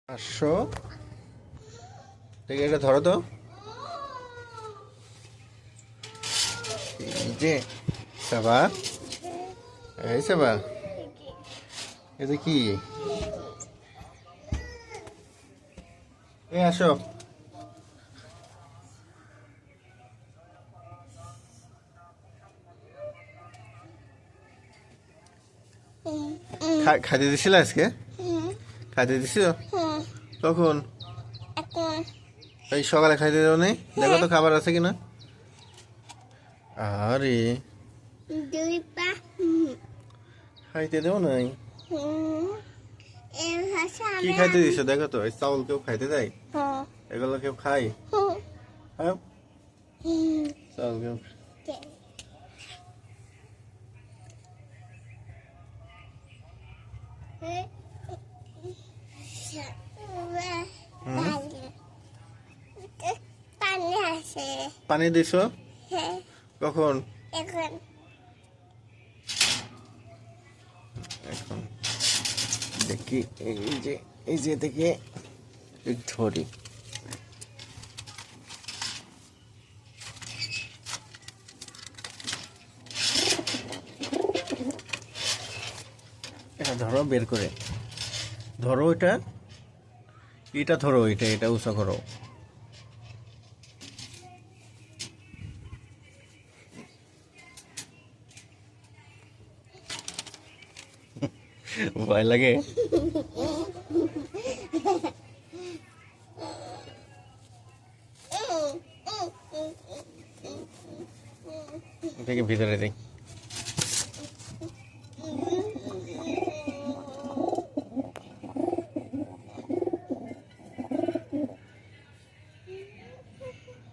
500 থেকে এটা ধরো তো। এই যে সাবা, এই সাবা, এটা কি? এই আসো। খাইতে দিছিল আজকে? খাইতে দিছিল? কখন? এই সকালে খাইতে দেও নাই? দেখো তো খাবার আছে কিনা। আরে খাইতে দেও নাই? কি খাইতে দিছো দেখো তো। এই চাউল কেউ খাইতে দেয়? এগুলো কেউ খায়? হ্যাঁ, চাউল কেউ পানি দিছো? কখন? এখন দেখি, এই যে দেখে ধরি। এটা ধরো, বের করে ধরো। এটা ধরো, এটা উঁচা করো। ভয় লাগে? এটাকে ভিতরে দেই।